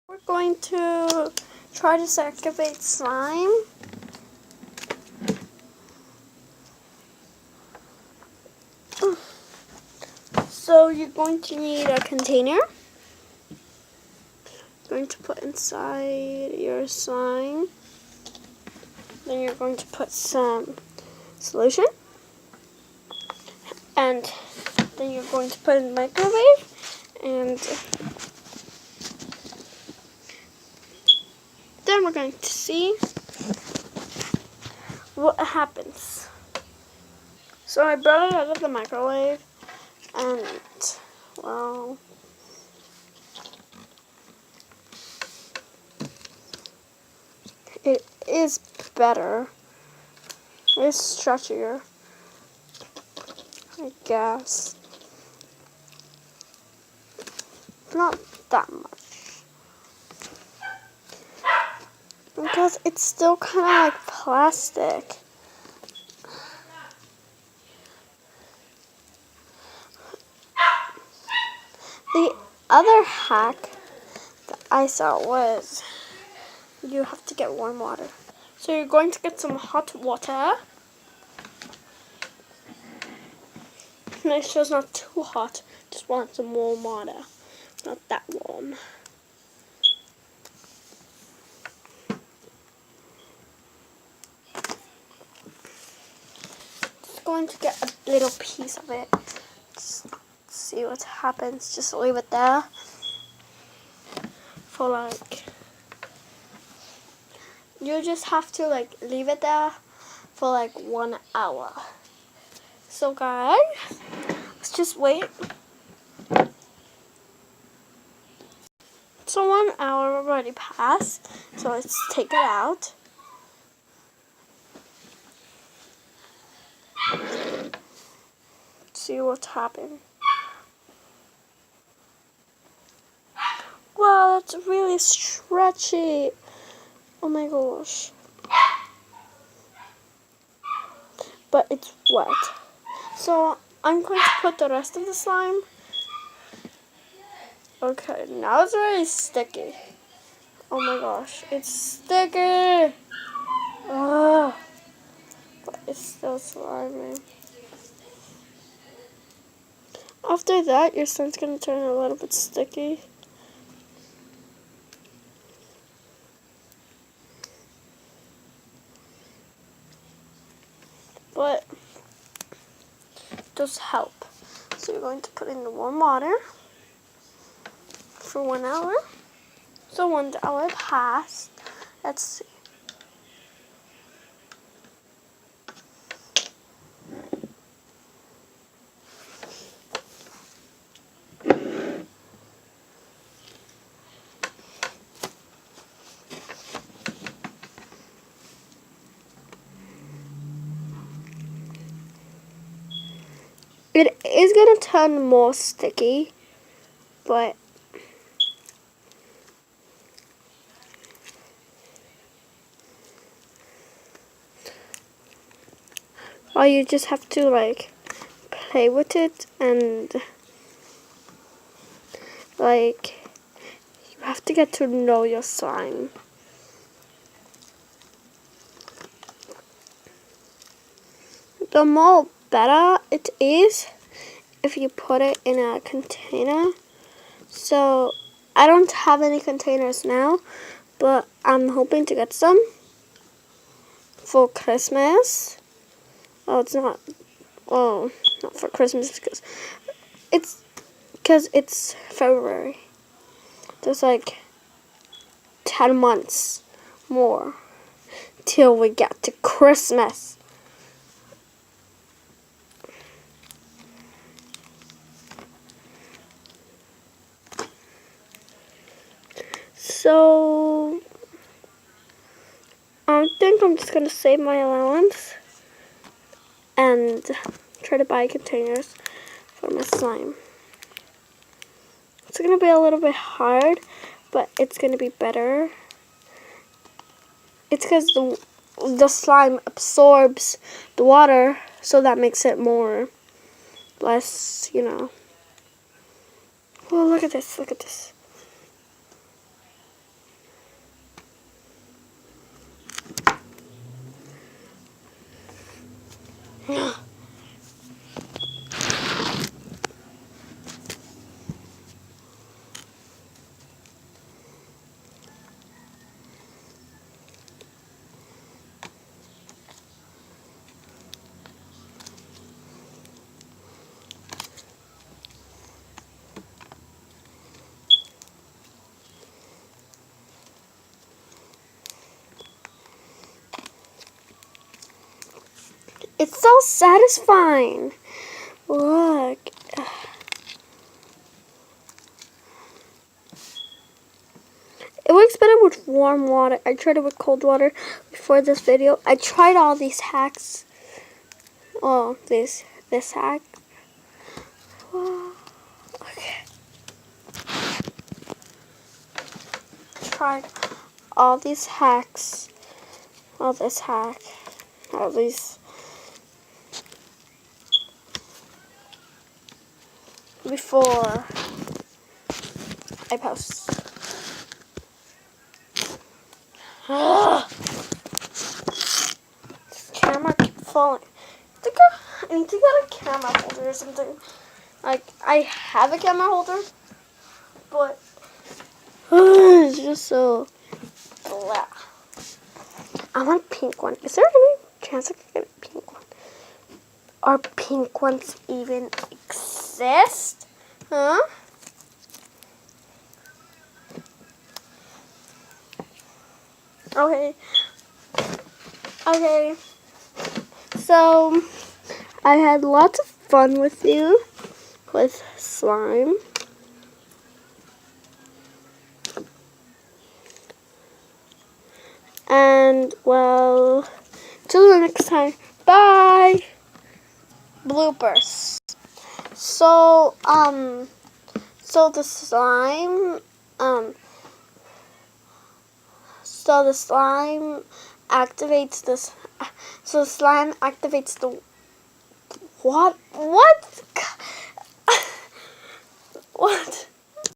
We're going to try to activate slime. So you're going to need a container. You're going to put inside your slime. Then you're going to put some solution. And then you're going to put it in the microwave. And then we're going to see what happens. So I brought it out of the microwave, and well, it is better. It's stretchier, I guess. Not that much, because it's still kind of like plastic. The other hack that I saw was you have to get warm water. So you're going to get some hot water. Make sure it's not too hot. Just want some warm water. Not that warm. Just going to get a little piece of it. Just see what happens. Just leave it there for like, you just have to like leave it there for like 1 hour. So guys, let's just wait. So 1 hour already passed, so let's take it out. See what's happened. Wow, that's really stretchy. Oh my gosh. But it's wet. So I'm going to put the rest of the slime. Okay, now it's really sticky. Oh my gosh, it's sticky. Ugh. But it's still slimy. After that, your slime's going to turn a little bit sticky. But it does help. So you're going to put in the warm water for 1 hour. So 1 hour passed. Let's see. It is going to turn more sticky, but or you just have to like play with it, and like you have to get to know your slime. The more better it is if you put it in a container. So I don't have any containers now, but I'm hoping to get some for Christmas. Oh, it's not. Oh, not for Christmas because it's February. There's like 10 months more till we get to Christmas. So I think I'm just gonna save my allowance and try to buy containers for my slime. It's gonna be a little bit hard, but it's gonna be better. It's because the slime absorbs the water, so that makes it less, you know. Oh, look at this, look at this. It's so satisfying. Look. It works better with warm water. I tried it with cold water before this video. I tried all these hacks. Oh, this hack. Okay. Tried all these hacks. All this hack. All these. Before I post. This camera keeps falling. I need to get a camera holder or something. Like, I have a camera holder, but it's just so blah. I want a pink one. Is there any chance I can get a pink one? Are pink ones even exist? Huh? Okay. Okay. So, I had lots of fun with you with slime. And, well, till the next time. Bye! Bloopers. So the slime, so the slime activates this, so the slime activates the, what? What?